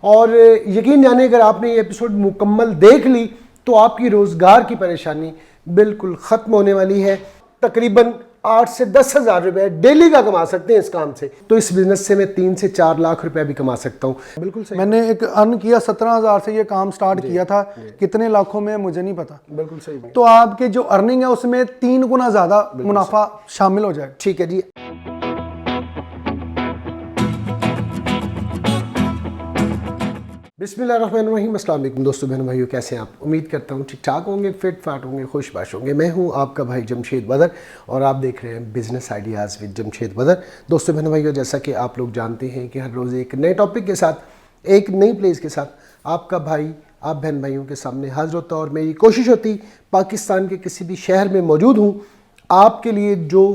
और यकीन जाने अगर आपने ये एपिसोड मुकम्मल देख ली तो आपकी रोज़गार की परेशानी बिल्कुल ख़त्म होने वाली है। तकरीबन 8 से 10 हज़ार रुपये डेली का कमा सकते हैं इस काम से। तो इस बिज़नेस से मैं 3 से 4 लाख रुपए भी कमा सकता हूँ। बिल्कुल सही। मैंने एक अर्न किया 17,000 से ये काम स्टार्ट किया था, कितने लाखों में मुझे नहीं पता। बिल्कुल सही। तो आपके जो अर्निंग है उसमें 3 गुना ज़्यादा मुनाफा शामिल हो जाएगा। ठीक है जी। बिस्मिल्लाहिर्रहमानिर्रहीम। अस्सलाम वालेकुम दोस्तों, बहनों, भाइयों, कैसे हैं आप? उम्मीद करता हूँ ठीक ठाक होंगे, फिट फाट होंगे, खुशबाश होंगे। मैं हूँ आपका भाई जमशेद बदर और आप देख रहे हैं बिज़नेस आइडियाज़ विद जमशेद बदर। दोस्तों, बहनों, भाइयों, जैसा कि आप लोग जानते हैं कि हर रोज़ एक नए टॉपिक के साथ, एक नई प्लेस के साथ आपका भाई आप बहन भाइयों के सामने हाजिर होता और मेरी कोशिश होती पाकिस्तान के किसी भी शहर में मौजूद हूँ, आपके लिए जो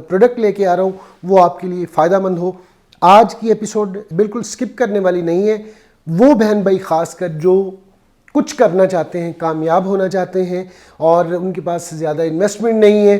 प्रोडक्ट लेके आ रहा हूँ वो आपके लिए फ़ायदा मंद हो। आज की एपिसोड बिल्कुल स्किप करने वाली नहीं है। वो बहन भाई ख़ासकर जो कुछ करना चाहते हैं, कामयाब होना चाहते हैं और उनके पास ज़्यादा इन्वेस्टमेंट नहीं है,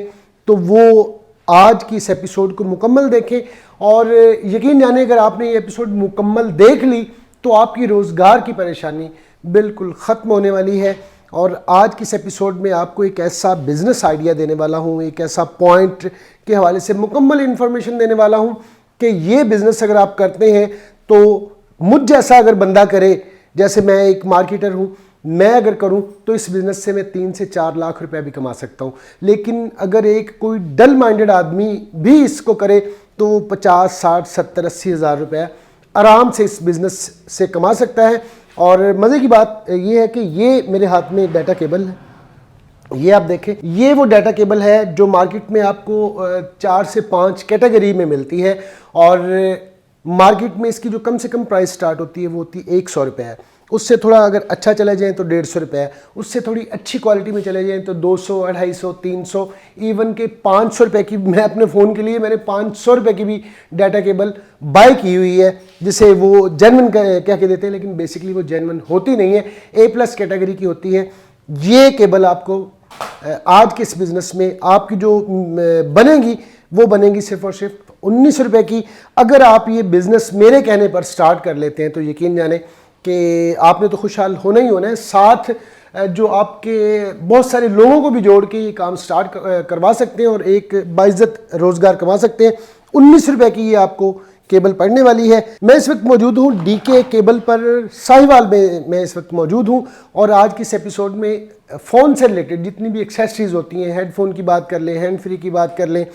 तो वो आज की इस एपिसोड को मुकम्मल देखें। और यकीन जाने अगर आपने ये एपिसोड मुकम्मल देख ली तो आपकी रोज़गार की परेशानी बिल्कुल ख़त्म होने वाली है। और आज की इस एपिसोड में आपको एक ऐसा बिज़नेस आइडिया देने वाला हूँ, एक ऐसा पॉइंट के हवाले से मुकम्मल इन्फॉर्मेशन देने वाला हूँ कि ये बिज़नेस अगर आप करते हैं तो मुझ जैसा अगर बंदा करे, जैसे मैं एक मार्केटर हूँ, मैं अगर करूँ तो इस बिज़नेस से मैं 3 से 4 लाख रुपए भी कमा सकता हूँ। लेकिन अगर एक कोई डल माइंडेड आदमी भी इसको करे तो 50, 60, 70, 80 हज़ार रुपये आराम से इस बिज़नेस से कमा सकता है। और मज़े की बात ये है कि ये मेरे हाथ में डाटा केबल है, ये आप देखें, ये वो डाटा केबल है जो मार्केट में आपको 4 से 5 कैटेगरी में मिलती है। और मार्केट में इसकी जो कम से कम प्राइस स्टार्ट होती है वो होती है 100 रुपये है। उससे थोड़ा अगर अच्छा चले जाएँ तो 150 रुपये है। उससे थोड़ी अच्छी क्वालिटी में चले जाएँ तो 200, 250, 300, इवन के 500 रुपये की। मैं अपने फ़ोन के लिए मैंने 500 रुपये की भी डाटा केबल बाय की हुई है, जिसे वो जेन्युइन कह के देते हैं, लेकिन बेसिकली वो जेन्युइन होती नहीं है, A+ कैटेगरी की होती है। ये केबल आपको आज के इस बिज़नेस में आपकी जो बनेगी वो बनेगी सिर्फ और सिर्फ 19 रुपये की। अगर आप ये बिज़नेस मेरे कहने पर स्टार्ट कर लेते हैं तो यकीन जाने कि आपने तो खुशहाल होना ही होना है, साथ जो आपके बहुत सारे लोगों को भी जोड़ के ये काम स्टार्ट करवा सकते हैं और एक बाइज्जत रोज़गार कमा सकते हैं। 19 रुपये की ये आपको केबल पड़ने वाली है। मैं इस वक्त मौजूद हूँ DK केबल पर, साहिवाल में मैं इस वक्त मौजूद हूँ। और आज की इस एपिसोड में फ़ोन से रिलेटेड जितनी भी एक्सेसरीज़ होती हैं, हेडफोन की बात कर लें, हैंड फ्री की बात कर लें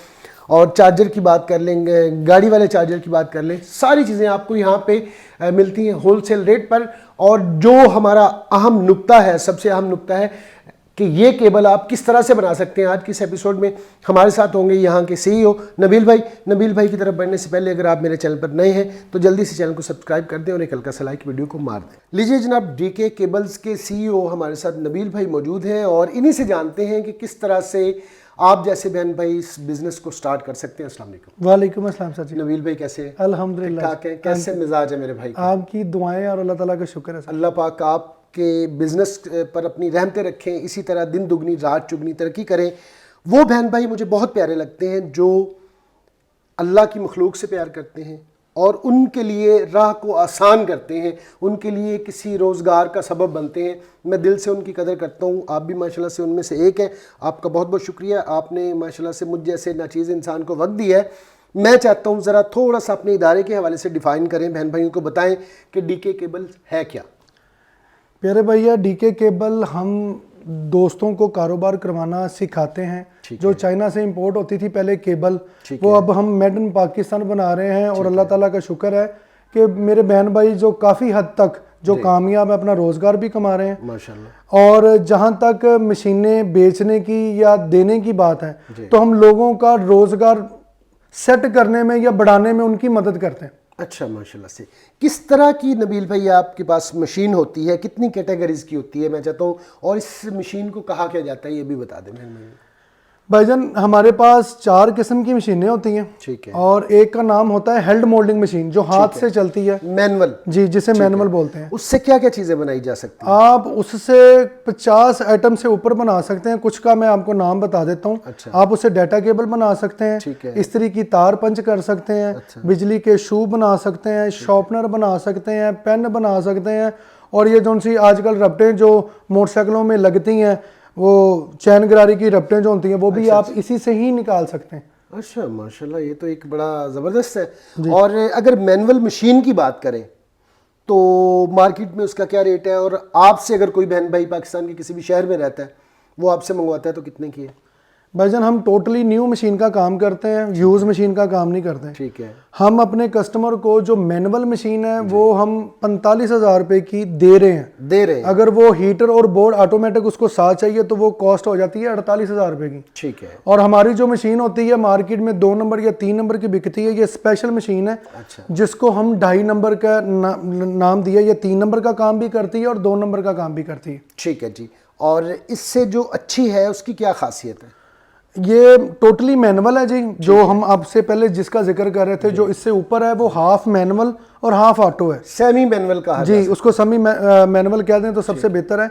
और चार्जर की बात कर लेंगे, गाड़ी वाले चार्जर की बात कर लें, सारी चीज़ें आपको यहाँ पे मिलती हैं होलसेल रेट पर। और जो हमारा अहम नुक्ता है, सबसे अहम नुक्ता है कि ये केबल आप किस तरह से बना सकते हैं। आज की इस एपिसोड में हमारे साथ होंगे यहाँ के CEO नबील भाई। नबील भाई की तरफ बढ़ने से पहले अगर आप मेरे चैनल पर नए हैं तो जल्दी से चैनल को सब्सक्राइब कर दें और एक हल्का सा लाइक वीडियो को मार दें। लीजिए जनाब, DK केबल्स के CEO हमारे साथ नबील भाई मौजूद हैं और इन्हीं से जानते हैं कि किस तरह से आप जैसे बहन भाई इस बिज़नेस को स्टार्ट कर सकते हैं। अस्सलाम वालेकुम। वालेकुम अस्सलाम सर जी। नबील भाई कैसे हैं? अल्हम्दुलिल्लाह। ठीक ठाक है। कैसे मिजाज है मेरे भाई? आपकी दुआएं और अल्लाह ताला का शुक्र है सर। अल्लाह पाक आपके बिज़नेस पर अपनी रहमतें रखें, इसी तरह दिन दुगनी रात चुगनी तरक्की करें। वो बहन भाई मुझे बहुत प्यारे लगते हैं जो अल्लाह की मखलूक से प्यार करते हैं और उनके लिए राह को आसान करते हैं, उनके लिए किसी रोज़गार का सबब बनते हैं। मैं दिल से उनकी कदर करता हूँ। आप भी माशाल्लाह से उनमें से एक हैं। आपका बहुत बहुत शुक्रिया, आपने माशाल्लाह से मुझ जैसे नाचीज़ इंसान को वक्त दिया है। मैं चाहता हूँ ज़रा थोड़ा सा अपने इदारे के हवाले से डिफ़ाइन करें, बहन भाइयों को बताएं कि DK केबल है क्या। प्यारे भैया, DK केबल हम दोस्तों को कारोबार करवाना सिखाते हैं। जो चाइना से इंपोर्ट होती थी पहले केबल, वो अब हम मेड इन पाकिस्तान बना रहे हैं और अल्लाह ताला का शुक्र है कि मेरे बहन भाई जो काफ़ी हद तक जो कामयाब है, अपना रोज़गार भी कमा रहे हैं माशाल्लाह। और जहाँ तक मशीनें बेचने की या देने की बात है तो हम लोगों का रोज़गार सेट करने में या बढ़ाने में उनकी मदद करते हैं। अच्छा, माशाल्लाह से। किस तरह की नबील भाई आपके पास मशीन होती है, कितनी कैटेगरीज की होती है मैं चाहता हूँ, और इस मशीन को कहा क्या जाता है ये भी बता दें। भाईजान हमारे पास 4 किस्म की मशीनें होती हैं, ठीक है। और एक का नाम होता है हेल्ड मोल्डिंग मशीन, जो हाथ से चलती है, मैनुअल, जी, जिसे मैनुअल बोलते हैं। उससे क्या क्या चीजें बनाई जा सकती हैं? आप उससे 50 आइटम से ऊपर बना सकते हैं। कुछ का मैं आपको नाम बता देता हूँ। अच्छा। आप उससे डाटा केबल बना सकते हैं, ठीक है। इस्त्री की तार पंच कर सकते हैं, बिजली के शू बना सकते हैं, शॉर्पनर बना सकते हैं, पेन बना सकते हैं, और ये जो सी आजकल रबटें जो मोटरसाइकिलों में लगती हैं, वो चैन गरारी की रबटें जो होती हैं, वो भी आप इसी से ही निकाल सकते हैं। अच्छा, माशाल्लाह, ये तो एक बड़ा ज़बरदस्त है। और अगर मैनुअल मशीन की बात करें तो मार्केट में उसका क्या रेट है, और आपसे अगर कोई बहन भाई पाकिस्तान के किसी भी शहर में रहता है, वो आपसे मंगवाता है तो कितने की है? भाईजान हम टोटली न्यू मशीन का काम करते हैं, यूज़ मशीन का काम नहीं करते हैं। ठीक है। हम अपने कस्टमर को जो मैनुअल मशीन है वो हम 45,000 रुपये की दे रहे हैं। अगर वो हीटर और बोर्ड ऑटोमेटिक उसको साथ चाहिए तो वो कॉस्ट हो जाती है 48,000 रुपये की। ठीक है। और हमारी जो मशीन होती है मार्केट में 2 नंबर या 3 नंबर की बिकती है, ये स्पेशल मशीन है। अच्छा। जिसको हम 2.5 नंबर का नाम दिया। ये 3 नंबर का काम भी करती है और 2 नंबर का काम भी करती है। ठीक है जी। और इससे जो अच्छी है उसकी क्या खासियत है? ये टोटली मैनुअल है जी। जो हम आपसे पहले जिसका जिक्र कर रहे थे, जो इससे ऊपर है वो हाफ मैनुअल और हाफ ऑटो है। सेमी मैनुअल कहा जी, उसको सेमी मैनुअल कह दें तो सबसे बेहतर है।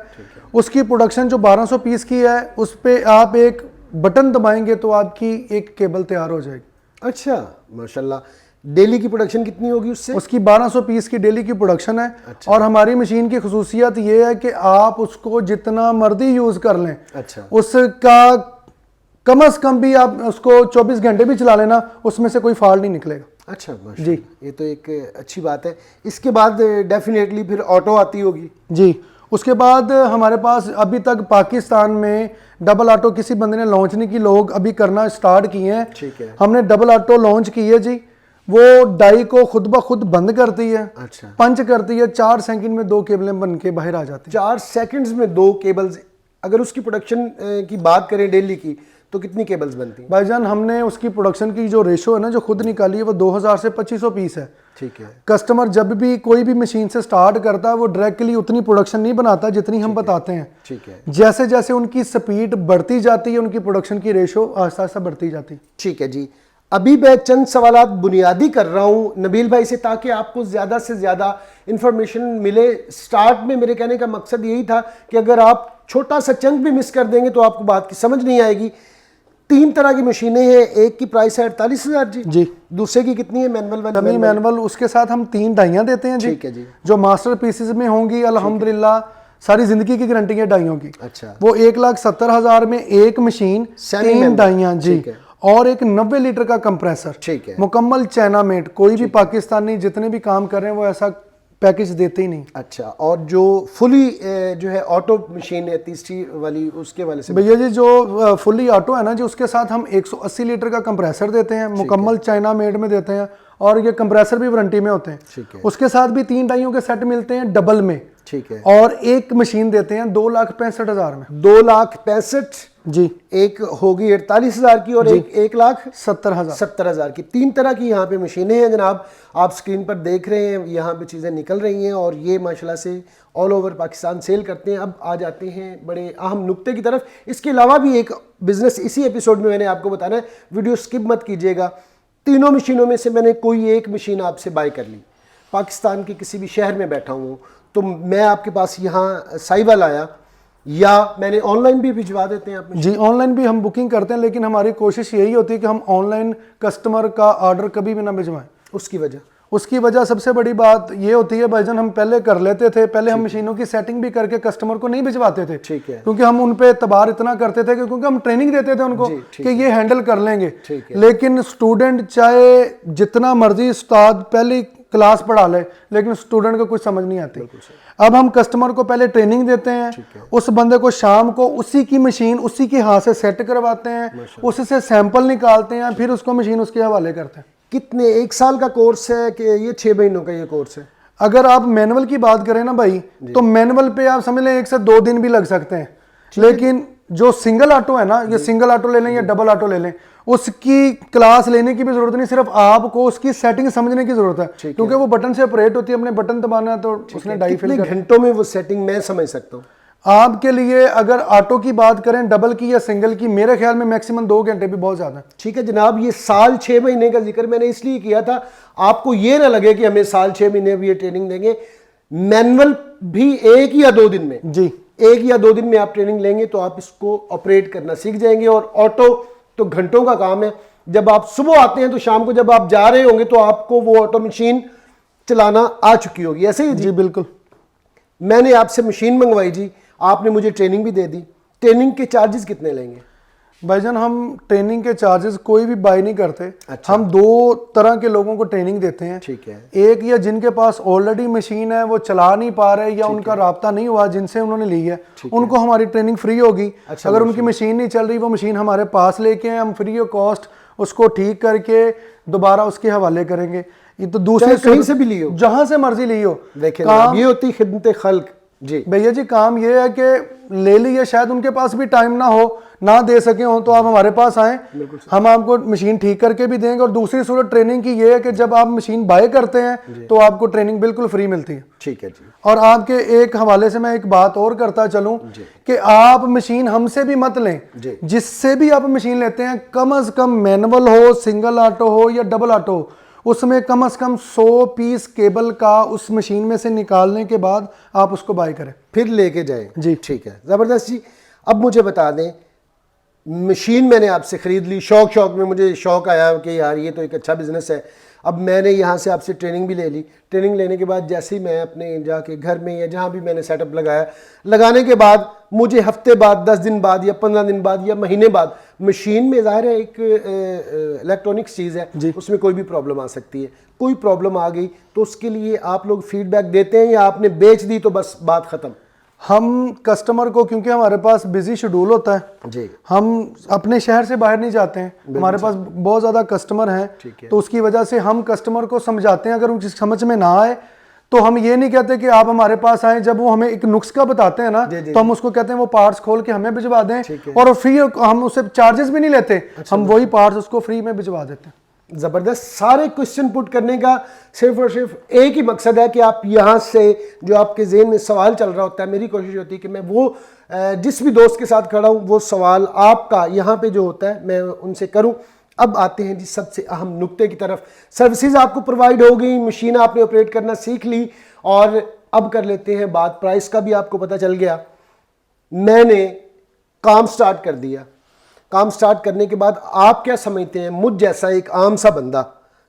उसकी प्रोडक्शन जो 1200 पीस की है, उस पे आप एक बटन दबाएंगे तो आपकी एक केबल तैयार हो जाएगी। अच्छा, माशाल्लाह। डेली की प्रोडक्शन कितनी होगी उससे? उसकी 1200 पीस की डेली की प्रोडक्शन है। अच्छा। और हमारी मशीन की खसूसियत ये है कि आप उसको जितना मर्जी यूज कर लें। अच्छा। उसका कम से कम भी आप उसको 24 घंटे भी चला लेना, उसमें से कोई फॉल्ट नहीं निकलेगा। अच्छा, जी, ये तो एक अच्छी बात है। इसके बाद डेफिनेटली फिर ऑटो आती होगी। जी, उसके बाद हमारे पास अभी तक पाकिस्तान में डबल ऑटो किसी बंदे ने लॉन्च नहीं की, लोग अभी करना स्टार्ट किए हैं। ठीक है। हमने डबल ऑटो लॉन्च की है जी। वो डाई को खुद ब खुद बंद करती है। अच्छा। पंच करती है, 4 सेकंड में 2 केबलें बन के बाहर आ जाती है। 4 सेकंड्स में 2 केबल्स। अगर उसकी प्रोडक्शन की बात करें डेली की, तो कितनी केबल्स बनती हैं? भाईजान हमने उसकी प्रोडक्शन की जो रेशो है ना, जो खुद निकाली है, वो 2000 से 2500 पीस है। ठीक है। कस्टमर जब भी कोई भी मशीन से स्टार्ट करता है, वो डायरेक्टली उतनी प्रोडक्शन नहीं बनाता जितनी हम बताते हैं। ठीक है। जैसे जैसे उनकी स्पीड बढ़ती जाती है, उनकी प्रोडक्शन की रेशो आहिस्ता आहिस्ता बढ़ती जाती है। ठीक है जी। अभी मैं चंद सवालात बुनियादी कर रहा हूँ नबील भाई से, ताकि आपको ज़्यादा से ज़्यादा इंफॉर्मेशन मिले। स्टार्ट में मेरे कहने का मकसद यही था कि अगर आप छोटा सा चंक भी मिस कर देंगे तो आपको बात की समझ नहीं आएगी। 3 तरह की मशीनें हैं। एक की प्राइस है 48,000 जी। दूसरे की कितनी है? मैनुअल वाली। Semi manual. उसके साथ हम 3 डाइयाँ देते हैं जी। ठीक है जी। जो मास्टर पीसेस में होंगी, अल्हम्दुलिल्लाह सारी जिंदगी की गारंटी है डाइयों की। अच्छा। वो 1,70,000 में एक मशीन, 3 डाइयाँ जी, और एक 90 लीटर का कंप्रेसर। ठीक है। मुकम्मल चाइना मेड। कोई भी पाकिस्तानी जितने भी काम कर रहे हैं वो ऐसा पैकेज देते ही नहीं। अच्छा। और जो फुली जो है ऑटो मशीन है तीसरी वाली, उसके वाले से भैया जी, जो फुली ऑटो है ना जी, उसके साथ हम 180 लीटर का कंप्रेसर देते हैं, मुकम्मल चाइना मेड में देते हैं, और ये कंप्रेसर भी वारंटी में होते हैं। ठीक है। उसके साथ भी 3 डाइयों के सेट मिलते हैं डबल में। ठीक है। और एक मशीन देते हैं 2,65,000 में। 2,65,000 जी। एक होगी 48,000 की और एक 1,70,000 की। 3 तरह की यहाँ पे मशीनें हैं जनाब, आप स्क्रीन पर देख रहे हैं। यहाँ पे चीज़ें निकल रही हैं और ये माशाल्लाह से ऑल ओवर पाकिस्तान सेल करते हैं। अब आ जाते हैं बड़े अहम नुक्ते की तरफ। इसके अलावा भी एक बिजनेस इसी एपिसोड में मैंने आपको बताना है, वीडियो स्किप मत कीजिएगा। तीनों मशीनों में से मैंने कोई एक मशीन आपसे बाय कर ली, पाकिस्तान के किसी भी शहर में बैठा हूँ, तो मैं आपके पास यहाँ साहिवाल आया, या मैंने ऑनलाइन भी भिजवा देते हैं आप? जी, ऑनलाइन भी हम बुकिंग करते हैं, लेकिन हमारी कोशिश यही होती है कि हम ऑनलाइन कस्टमर का ऑर्डर कभी भी ना भिजवाएं। उसकी वजह सबसे बड़ी बात ये होती है भाईजान, हम पहले कर लेते थे, पहले हम मशीनों की सेटिंग भी करके कस्टमर को नहीं भिजवाते थे। ठीक है। क्योंकि हम उन पे तबार इतना करते थे क्योंकि हम ट्रेनिंग देते थे उनको कि ये हैंडल कर लेंगे। लेकिन स्टूडेंट चाहे जितना मर्जी उस्ताद पहली क्लास पढ़ा ले, लेकिन स्टूडेंट को कुछ समझ नहीं आती। अब हम कस्टमर को पहले ट्रेनिंग देते हैं, उस बंदे को शाम को उसी की मशीन उसी के हाथ से सेट करवाते हैं, उससे सैंपल निकालते हैं, फिर उसको मशीन उसके हवाले करते हैं। कितने, 1 साल का कोर्स है कि ये 6 महीनों का ये कोर्स है? अगर आप मैनुअल की बात करें ना भाई, तो मैनुअल पे आप समझ लें 1 से 2 दिन भी लग सकते हैं। लेकिन जो सिंगल ऑटो है ना, ये सिंगल ऑटो ले लें या डबल ऑटो ले लें, उसकी क्लास लेने की भी जरूरत नहीं, सिर्फ आपको उसकी सेटिंग समझने की जरूरत है। क्योंकि वो बटन से ऑपरेट होती है, अपने बटन दबाना है तो उसने डाई फिल कितने घंटों में वो सेटिंग मैं समझ सकता हूँ? आपके लिए अगर ऑटो की बात करें डबल की या सिंगल की, मेरे ख्याल में मैक्सिमम 2 घंटे भी बहुत ज्यादा है। ठीक है जनाब, ये साल 6 महीने का जिक्र मैंने इसलिए किया था, आपको ये ना लगे कि हमें साल 6 महीने भी ये ट्रेनिंग देंगे। मैनुअल भी 1 या 2 दिन में, जी 1 या 2 दिन में आप ट्रेनिंग लेंगे तो आप इसको ऑपरेट करना सीख जाएंगे। और ऑटो तो घंटों का काम है, जब आप सुबह आते हैं तो शाम को जब आप जा रहे होंगे तो आपको वो ऑटो मशीन चलाना आ चुकी होगी, ऐसे ही जी बिल्कुल। मैंने आपसे मशीन मंगवाई जी, आपने मुझे ट्रेनिंग भी दे दी, ट्रेनिंग के चार्जेस कितने लेंगे? भाईजान हम ट्रेनिंग के चार्जेस कोई भी बाय नहीं करते। अच्छा। हम 2 तरह के लोगों को ट्रेनिंग देते हैं। ठीक है। एक या जिनके पास ऑलरेडी मशीन है, वो चला नहीं पा रहे या उनका राब्ता नहीं हुआ जिनसे उन्होंने ली है, उनको हमारी ट्रेनिंग फ्री होगी। अच्छा, अगर उनकी मशीन नहीं चल रही, वो मशीन हमारे पास लेके आए, हम फ्री ऑफ कॉस्ट उसको ठीक करके दोबारा उसके हवाले करेंगे। ये तो दूसरे कहीं से भी ली हो, जहां से मर्जी ली हो। देखिए ये होती खिदमत खल्क जी। भैया जी काम ये है कि ले ली है, शायद उनके पास भी टाइम ना हो, ना दे सके हो, तो आप हमारे पास आएं, हम आपको मशीन ठीक करके भी देंगे। और दूसरी सूरत ट्रेनिंग की ये है कि जब आप मशीन बाय करते हैं तो आपको ट्रेनिंग बिल्कुल फ्री मिलती है। ठीक है जी। और आपके एक हवाले से मैं एक बात और करता चलूं कि आप मशीन हमसे भी मत लें, जिससे भी आप मशीन लेते हैं कम से कम मैनुअल हो, सिंगल ऑटो हो या डबल ऑटो हो, उसमें कम से कम 100 पीस केबल का उस मशीन में से निकालने के बाद आप उसको बाय करें, फिर लेके जाएं जी। ठीक है, ज़बरदस्त जी। अब मुझे बता दें, मशीन मैंने आपसे ख़रीद ली, शौक में मुझे शौक आया कि यार ये तो एक अच्छा बिज़नेस है। अब मैंने यहाँ से आपसे ट्रेनिंग भी ले ली, ट्रेनिंग लेने के बाद जैसे ही मैं अपने जाके घर में या जहाँ भी मैंने सेटअप लगाया, लगाने के बाद मुझे हफ्ते बाद, 10 दिन बाद या 15 दिन बाद या महीने बाद मशीन में ज़ाहिर है एक इलेक्ट्रॉनिक्स चीज़ है, उसमें कोई भी प्रॉब्लम आ सकती है। कोई प्रॉब्लम आ गई तो उसके लिए आप लोग फीडबैक देते हैं या आपने बेच दी तो बस बात ख़त्म? हम कस्टमर को, क्योंकि हमारे पास बिजी शेड्यूल होता है जी, हम अपने शहर से बाहर नहीं जाते हैं, हमारे पास बहुत ज़्यादा कस्टमर हैं, तो उसकी वजह से हम कस्टमर को समझाते हैं। अगर उनकी समझ में ना आए तो हम ये नहीं कहते कि आप हमारे पास आएं, जब वो हमें एक नुस्खा बताते हैं ना तो हम उसको कहते हैं वो पार्ट्स खोल के हमें भिजवा दें, और फ्री, हम उससे चार्जेस भी नहीं लेते, हम वही पार्ट्स उसको फ्री में भिजवा देते हैं। ज़बरदस्त। सारे क्वेश्चन पुट करने का सिर्फ और सिर्फ एक ही मकसद है कि आप यहाँ से जो आपके ज़हन में सवाल चल रहा होता है, मेरी कोशिश होती है कि मैं वो जिस भी दोस्त के साथ खड़ा हूँ वो सवाल आपका यहाँ पे जो होता है मैं उनसे करूँ। अब आते हैं जी सबसे अहम नुक्ते की तरफ। सर्विसेज आपको प्रोवाइड हो गई, मशीन आपने ऑपरेट करना सीख ली, और अब कर लेते हैं बात प्राइस का भी आपको पता चल गया। मैंने काम स्टार्ट कर दिया, काम स्टार्ट करने के बाद आप क्या समझते हैं, मुझ जैसा एक आम सा बंदा,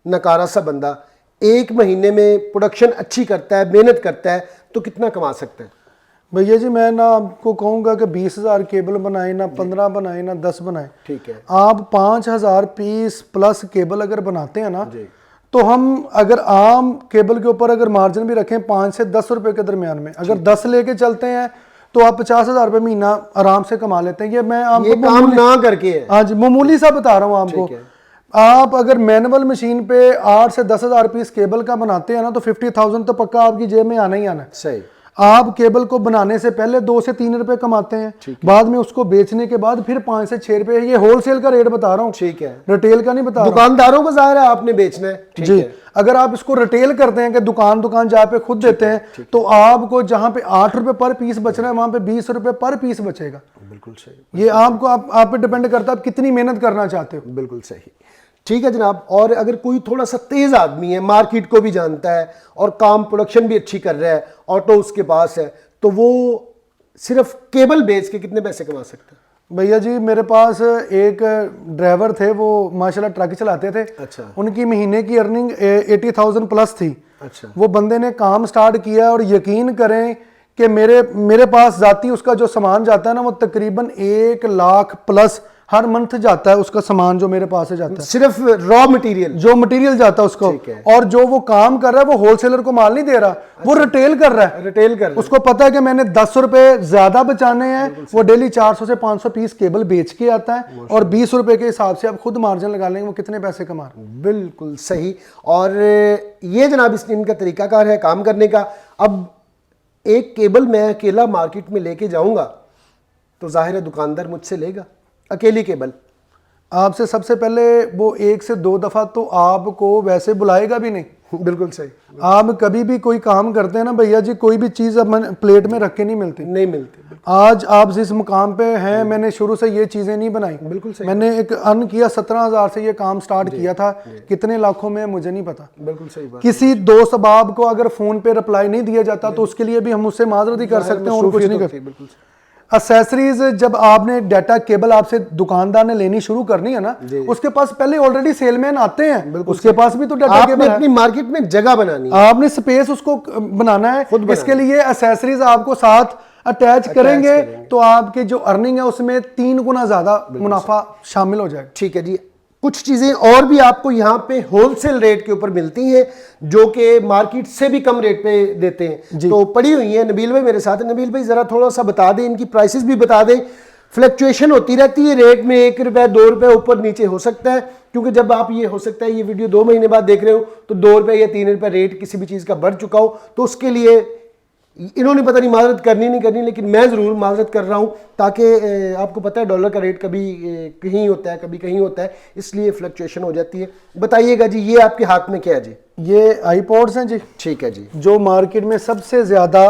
नकारा सा बंदा 1 महीने में प्रोडक्शन अच्छी करता है, मेहनत करता है तो कितना कमा सकता है? भैया जी मैं ना आपको कहूँगा कि 20,000 केबल बनाए, ना 15 बनाए, ना 10 बनाए, ठीक है, आप 5,000 पीस प्लस केबल अगर बनाते हैं ना, तो हम अगर आम केबल के ऊपर अगर मार्जिन भी रखें 5 से 10 रुपए के दरमियान में, अगर 10 लेके चलते हैं तो आप 50,000 रुपए महीना आराम से कमा लेते हैं। ये मैं आपको काम ना करके है, हाँ जी, मामूली सा बता रहा हूँ आपको। आप अगर मैनुअल मशीन पे 8 से 10,000 पीस केबल का बनाते हैं ना तो 50,000 तो पक्का आपकी जेब में आना ही आना है। सही। आप केबल को बनाने से पहले 2 से 3 रुपए कमाते हैं, बाद में उसको बेचने के बाद फिर 5 से 6 रुपए। ये होलसेल का रेट बता रहा हूँ, ठीक है, रिटेल का नहीं बता रहा। दुकानदारों को जाहिर है आपने बेचना है जी। अगर आप इसको रिटेल करते हैं कि दुकान जहाँ पे खुद देते हैं, तो आपको जहाँ पे 8 रुपए पर पीस बच रहा है वहां पे 20 रुपए पर पीस बचेगा। बिल्कुल सही। ये आपको आप पे डिपेंड करता है आप कितनी मेहनत करना चाहते हो। बिल्कुल सही, ठीक है जनाब। और अगर कोई थोड़ा सा तेज आदमी है, मार्केट को भी जानता है और काम प्रोडक्शन भी अच्छी कर रहा है, ऑटो उसके पास है, तो वो सिर्फ केबल बेच के कितने पैसे कमा सकता है? भैया जी मेरे पास एक ड्राइवर थे, वो माशाल्लाह ट्रक चलाते थे। अच्छा। उनकी महीने की अर्निंग 80,000 प्लस थी। अच्छा। वो बंदे ने काम स्टार्ट किया और यकीन करें कि मेरे पास जाती उसका जो सामान जाता है ना वो तकरीबन 1 लाख प्लस हर मंथ जाता है उसका सामान जो मेरे पास से जाता है, सिर्फ रॉ मटेरियल, जो मटेरियल जाता है उसको। और जो वो काम कर रहा है वो होलसेलर को माल नहीं दे रहा। अच्छा। वो रिटेल कर रहा है, रिटेल कर रहा है। उसको पता है कि मैंने 10 रुपए ज्यादा बचाने हैं, वो डेली 400 से 500 पीस केबल बेच के आता है और 20 रुपए के हिसाब से आप खुद मार्जिन लगा लेंगे वो कितने पैसे कमा रहे हैं। बिल्कुल सही। और ये जनाब इनका तरीकाकार है काम करने का। अब एक केबल मैं अकेला मार्केट में लेके जाऊंगा तो जाहिर है दुकानदार मुझसे लेगा अकेली केबल। आपसे सबसे पहले वो 1 से 2 दफा तो आपको वैसे बुलाएगा भी नहीं। बिल्कुल सही, आप कभी भी कोई काम करते हैं ना भैया जी, कोई भी चीज़ अब प्लेट में रख के नहीं मिलती। आज आप जिस मुकाम पे हैं, मैंने शुरू से ये चीज़ें नहीं बनाई। बिल्कुल सही। मैंने एक अर्न किया 17,000 से ये काम स्टार्ट किया था, कितने लाखों में मुझे नहीं पता। बिल्कुल सही बात। किसी दोस्त अहबाब को अगर फ़ोन पे रिप्लाई नहीं दिया जाता तो उसके लिए भी हम उससे माजरत ही कर सकते हैं और कुछ नहीं करते। बिल्कुल। एक्सेसरीज जब आपने डाटा केबल आपसे दुकानदार ने लेनी शुरू करनी है ना, उसके पास पहले ऑलरेडी सेलमैन आते हैं, उसके पास भी तो डाटा केबल है। अपनी मार्केट में जगह बनानी है, आपने स्पेस उसको बनाना है, इसके लिए एक्सेसरीज आपको साथ अटैच करेंगे तो आपकी जो अर्निंग है उसमें 3 गुना ज्यादा मुनाफा शामिल हो जाएगा। ठीक है जी। कुछ चीजें और भी आपको यहाँ पे होलसेल रेट के ऊपर मिलती हैं जो कि मार्केट से भी कम रेट पे देते हैं, तो पड़ी हुई है। नबील भाई मेरे साथ है। नबील भाई जरा थोड़ा सा बता दें, इनकी प्राइसेस भी बता दें। फ्लक्चुएशन होती रहती है रेट में, 1 रुपये 2 रुपये ऊपर नीचे हो सकता है, क्योंकि जब आप ये हो सकता है ये वीडियो 2 महीने बाद देख रहे हो तो 2 रुपये या 3 रुपये रेट किसी भी चीज़ का बढ़ चुका हो, तो उसके लिए इन्होंने पता नहीं माजरत करनी नहीं करनी, लेकिन मैं ज़रूर माजरत कर रहा हूँ, ताकि आपको पता है डॉलर का रेट कभी कहीं होता है कभी कहीं होता है, इसलिए फ्लक्चुएशन हो जाती है। बताइएगा जी, ये आपके हाथ में क्या है जी? ये आईपॉड्स हैं जी। ठीक है जी। जो मार्केट में सबसे ज़्यादा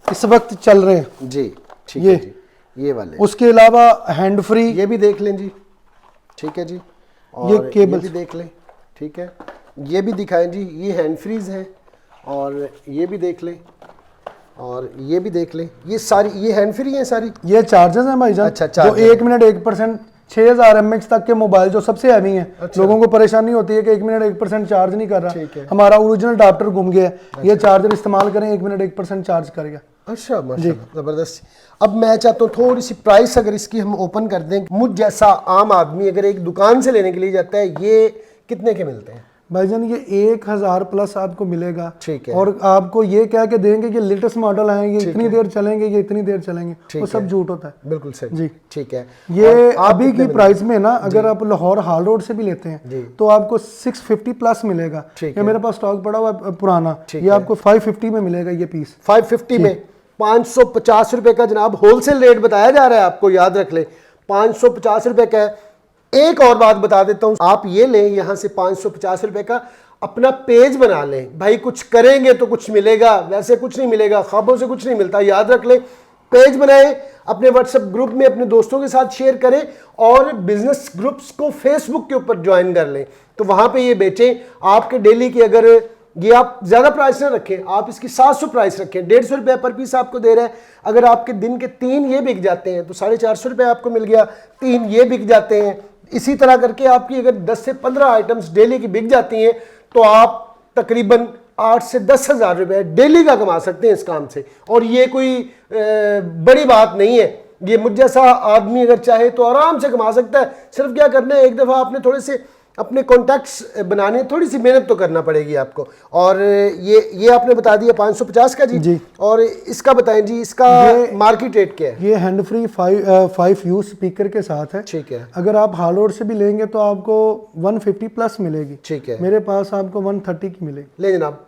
इस वक्त चल रहे हैं जी। ठीक है जी, ये वाले। उसके अलावा हैंड फ्री, ये भी देख लें जी। ठीक है जी। और ये केबल भी देख लें। ठीक है, ये भी दिखाएं जी। ये हैंड फ्रीज है, और ये भी देख लें, और ये भी देख लें। ये सारी ये हैंड फ्री हैं सारी। ये चार्जेस हैं भाईजान। अच्छा, जो 1 मिनट 1% 6000 mAh तक के मोबाइल जो सबसे हैवी हैं। अच्छा। लोगों को परेशानी होती है कि 1 मिनट 1% चार्ज नहीं कर रहा, हमारा ओरिजिनल अडाप्टर घूम गया है। अच्छा। ये चार्जर इस्तेमाल करें, 1 मिनट 1% चार्ज करेगा। अच्छा, माशाल्लाह, जबरदस्त। अब मैं चाहता हूँ थोड़ी सी प्राइस अगर इसकी हम ओपन कर दें। मुझ जैसा आम आदमी अगर एक दुकान से लेने के लिए जाता है, ये कितने के मिलते हैं भाईजान? ये 1000 प्लस आपको मिलेगा। ठीक है। और आपको ये कह के देंगे कि लेटेस्ट मॉडल हैं, ये इतनी देर चलेंगे, ये इतनी देर चलेंगे, वो सब झूठ होता है। बिल्कुल सही जी। ठीक है। ये अभी की प्राइस में ना, अगर आप लाहौर हाल रोड से भी लेते हैं तो आपको 650 प्लस मिलेगा। ये मेरे पास स्टॉक पड़ा हुआ प्राना, ये आपको 550 में मिलेगा। ये पीस 550 में 550 रुपए का जनाब होलसेल रेट बताया जा रहा है, आपको याद रख ले, 550 रुपए का है। एक और बात बता देता हूं, आप ये लें यहां से 550 रुपए का अपना पेज बना लें। भाई कुछ करेंगे तो कुछ मिलेगा, वैसे कुछ नहीं मिलेगा, ख्वाबों से कुछ नहीं मिलता, याद रख लें। पेज बनाएं, अपने व्हाट्सएप ग्रुप में अपने दोस्तों के साथ शेयर करें, और बिजनेस ग्रुप्स को फेसबुक के ऊपर ज्वाइन कर लें, तो वहां पे ये बेचें। आपके डेली की अगर ये आप ज्यादा प्राइस ना रखें, आप इसकी 700 प्राइस रखें, 150 रुपये पर पीस आपको दे रहा है। अगर आपके दिन के 3 ये बिक जाते हैं तो 450 रुपये आपको मिल गया, 3 ये बिक जाते हैं। इसी तरह करके आपकी अगर 10 से 15 आइटम्स डेली की बिक जाती हैं तो आप तकरीबन 8 से 10 हज़ार रुपये डेली का कमा सकते हैं इस काम से। और ये कोई बड़ी बात नहीं है, ये मुझ जैसा आदमी अगर चाहे तो आराम से कमा सकता है। सिर्फ क्या करना है, एक दफ़ा आपने थोड़े से अपने कॉन्टैक्ट्स बनाने, थोड़ी सी मेहनत तो करना पड़ेगी आपको। और ये आपने बता दिया 550 का जी। और इसका बताएं जी, इसका मार्केट रेट क्या है? ये हैंड फ्री 5U स्पीकर के साथ है। ठीक है। अगर आप हाल रोड से भी लेंगे तो आपको 150 प्लस मिलेगी। ठीक है। मेरे पास आपको 130 की मिलेगी। ले जनाब,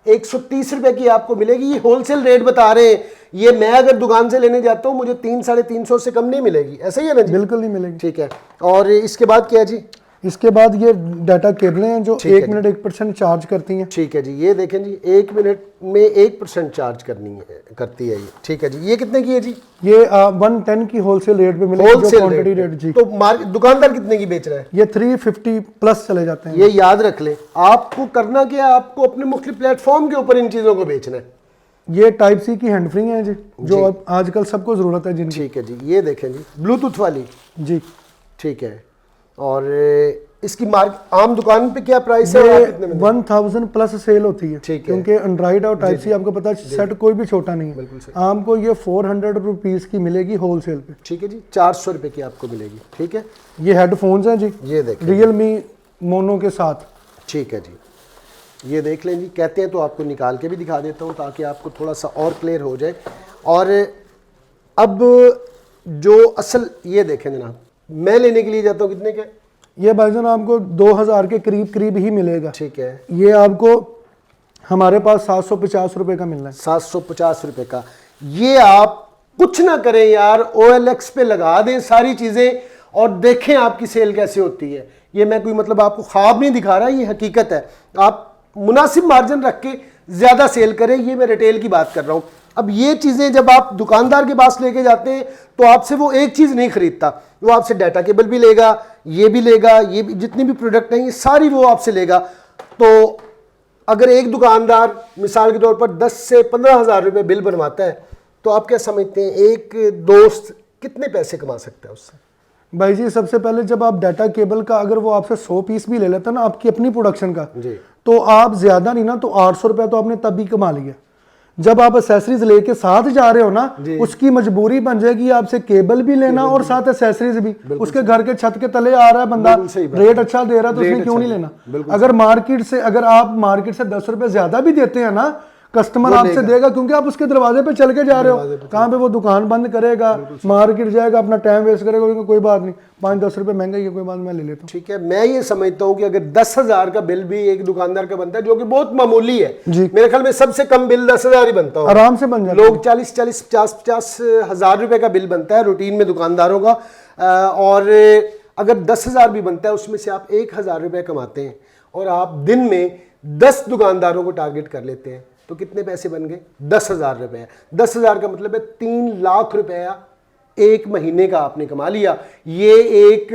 130 रुपए की आपको मिलेगी। ये होलसेल रेट बता रहे हैं, ये मैं अगर दुकान से लेने जाता हूँ मुझे 300-350 से कम नहीं मिलेगी, ऐसा ही है ना जी? बिल्कुल नहीं मिलेगी। ठीक है। और इसके बाद क्या है जी? इसके बाद ये डाटा केबलें हैं जो 1 मिनट 1% चार्ज करती हैं। ठीक है जी, ये देखें जी, 1 मिनट में 1% चार्ज करती है ये। ठीक है जी, ये कितने की है जी? ये 110 की होलसेल रेट पे मिलेगी, जो क्वांटिटी रेट जी। तो दुकानदार कितने की बेच रहा है? ये 350 प्लस चले जाते हैं। ये याद रख लें, आपको करना क्या है, आपको अपने मुख्तलिफ प्लेटफॉर्म के ऊपर इन चीज़ों को बेचना है। ये टाइप सी की हैंड फ्री है जी, जो अब आजकल सबको ज़रूरत है जिनकी। ठीक है जी, ये देखें जी, ब्लूटूथ वाली जी। ठीक है। और इसकी आम दुकान पे क्या प्राइस है? 1000 प्लस सेल होती है। ठीक है। क्योंकि एंड्रॉइड और टाइप सी आपको पता है सेट कोई भी छोटा नहीं है। आम को ये 400 रुपीज़ की मिलेगी होलसेल पे। ठीक है जी, 400 रुपये की आपको मिलेगी। ठीक है। ये हेडफोन्स हैं जी, ये देखें, रियलमी मोनो के साथ। ठीक है जी, ये देख लें जी। कहते हैं तो आपको निकाल के भी दिखा देता हूँ ताकि आपको थोड़ा सा और क्लियर हो जाए। और अब जो असल ये देखें जनाब, मैं लेने के लिए जाता हूँ, कितने के? ये भाईजान आपको 2000 के करीब ही मिलेगा। ठीक है। ये आपको हमारे पास 750 रुपये का मिल रहा है। 750 रुपये का। ये आप कुछ ना करें यार, OLX पे लगा दें सारी चीज़ें और देखें आपकी सेल कैसे होती है। ये मैं कोई मतलब आपको ख्वाब नहीं दिखा रहा, ये हकीकत है। आप मुनासिब मार्जिन रख के ज़्यादा सेल करें। ये मैं रिटेल की बात कर रहा हूँ। अब ये चीज़ें जब आप दुकानदार के पास लेके जाते हैं तो आपसे वो एक चीज़ नहीं खरीदता, वो आपसे डाटा केबल भी लेगा, ये भी लेगा, ये भी, जितनी भी प्रोडक्ट हैं ये सारी वो आपसे लेगा। तो अगर एक दुकानदार मिसाल के तौर पर 10 से 15 हज़ार रुपये बिल बनवाता है तो आप क्या समझते हैं एक दोस्त कितने पैसे कमा सकता है उससे? भाई जी सबसे पहले जब आप डाटा केबल का अगर वो आपसे 100 पीस भी ले लेता ना आपकी अपनी प्रोडक्शन का जी, तो आप ज्यादा नहीं ना तो 800 रुपए तो आपने तब भी कमा लिया। जब आप एसेसरीज लेके साथ जा रहे हो ना उसकी मजबूरी बन जाएगी आपसे केबल भी लेना और साथ एसेसरीज भी। उसके घर के छत के तले आ रहा है बंदा, रेट अच्छा दे रहा है तो उसने क्यों नहीं लेना। अगर मार्केट से अगर आप मार्केट से 10 रुपए ज्यादा भी देते हैं ना कस्टमर आपसे देगा, क्योंकि आप उसके दरवाजे पे चल के जा रहे हो। कहाँ पे वो दुकान बंद करेगा, मार्केट जाएगा, अपना टाइम वेस्ट करेगा, कोई बात नहीं 5-10 रुपए महंगा ही है, कोई बात मैं ले लेता हूँ। ठीक है, मैं ये समझता हूँ कि अगर 10,000 का बिल भी एक दुकानदार का बनता है जो कि बहुत मामूली है, मेरे ख्याल में सबसे कम बिल 10,000 ही बनता है, आराम से बन जाता है। लोग 40-40, 50-50 हज़ार रुपए का बिल बनता है रूटीन में दुकानदारों का। और अगर 10,000 भी बनता है उसमें से आप 1,000 रुपये कमाते हैं और आप दिन में 10 दुकानदारों को टारगेट कर लेते हैं तो कितने पैसे बन गए? 10,000 रुपये। 10,000 का मतलब है 3 लाख रुपया एक महीने का आपने कमा लिया। ये एक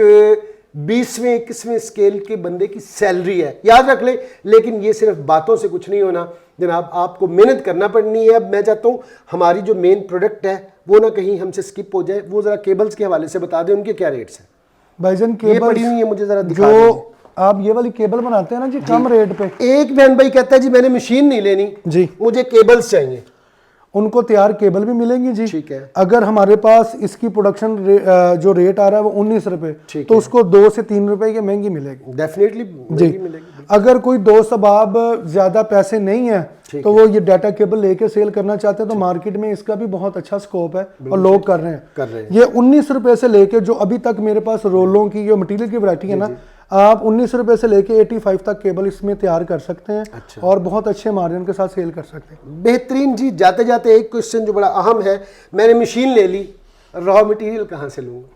20वें 21वें स्केल के बंदे की सैलरी है, याद रख ले। लेकिन ये सिर्फ बातों से कुछ नहीं होना जनाब, आपको मेहनत करना पड़नी है। अब मैं चाहता हूँ हमारी जो मेन प्रोडक्ट है वो ना कहीं हमसे स्किप हो जाए, वो जरा केबल्स के हवाले से बता दें, उनके क्या रेट्स हैं? भाईजान केबल पड़ी हुई है, मुझे जरा दिखा जो दीजिए। आप ये वाली केबल बनाते हैं ना जी कम रेट पे। एक बहन भाई कहता है जी मैंने मशीन नहीं लेनी जी, मुझे केबल्स चाहिए, उनको तैयार केबल भी मिलेंगी जी। ठीक है। अगर हमारे पास इसकी प्रोडक्शन जो रेट आ रहा है वो 19 रुपए, तो उसको 2 से 3 रुपए की महंगी मिलेगी डेफिनेटली जी। मिलेगी। अगर कोई दोस्त अबाब ज्यादा पैसे नहीं है तो वो ये डाटा केबल लेके सेल करना चाहते हैं तो मार्केट में इसका भी बहुत अच्छा स्कोप है और लोग कर रहे हैं। ये 19 रुपए से लेके जो अभी तक मेरे पास रोलों की जो मटेरियल की वैरायटी है ना, आप 19 रुपए से लेके 85 तक केबल इसमें तैयार कर सकते हैं। अच्छा। और बहुत अच्छे मार्जिन के साथ सेल कर सकते हैं। बेहतरीन जी। जाते जाते एक क्वेश्चन जो बड़ा अहम है, मैंने मशीन ले ली, रॉ मटेरियल कहाँ से लूँगा?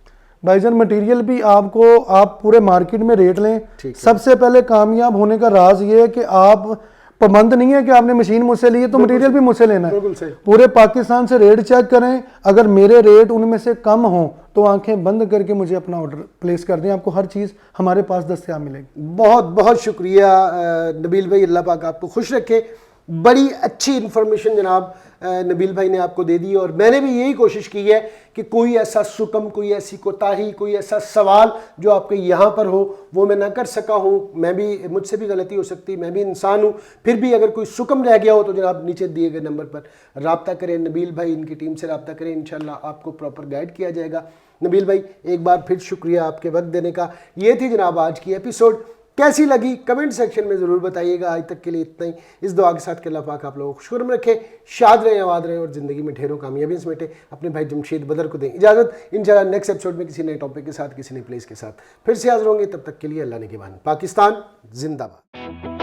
भाईजान मटेरियल भी आपको आप पूरे मार्केट में रेट लें। सबसे पहले कामयाब होने का राज ये है कि आप पाबंद नहीं है कि आपने मशीन मुझसे ली है तो मटेरियल भी मुझसे लेना है। पूरे पाकिस्तान से रेट चेक करें, अगर मेरे रेट उनमें से कम हो तो आंखें बंद करके मुझे अपना ऑर्डर प्लेस कर दें, आपको हर चीज़ हमारे पास दस्तयाब मिलेगी। बहुत बहुत शुक्रिया नबील भाई, अल्लाह पाक आपको खुश रखे। बड़ी अच्छी इन्फॉर्मेशन जनाब नबील भाई ने आपको दे दी और मैंने भी यही कोशिश की है कि कोई ऐसा सुकम, कोई ऐसी कोताही, कोई ऐसा सवाल जो आपके यहाँ पर हो वो मैं ना कर सका हूँ। मैं भी, मुझसे भी गलती हो सकती, मैं भी इंसान हूँ। फिर भी अगर कोई सुकम रह गया हो तो जनाब नीचे दिए गए नंबर पर रब्ता करें, नबील भाई इनकी टीम से रब्ता करें, इंशाल्लाह आपको प्रॉपर गाइड किया जाएगा। नबील भाई एक बार फिर शुक्रिया आपके वक्त देने का। ये थी जनाब आज की एपिसोड, कैसी लगी कमेंट सेक्शन में ज़रूर बताइएगा। आज तक के लिए इतना ही, इस दुआ के साथ कि अल्लाह पाक आप लोगों को खुशनुमा रखे, शाद रहें, आबाद रहें और ज़िंदगी में ढेरों कामयाबियां समेटे। अपने भाई जमशेद बदर को दें इजाज़त। इंशाल्लाह नेक्स्ट एपिसोड में किसी नए टॉपिक के साथ, किसी नए प्लेस के साथ फिर से हाजिर होंगे। तब तक के लिए अल्लाह ने के मान। पाकिस्तान जिंदाबाद।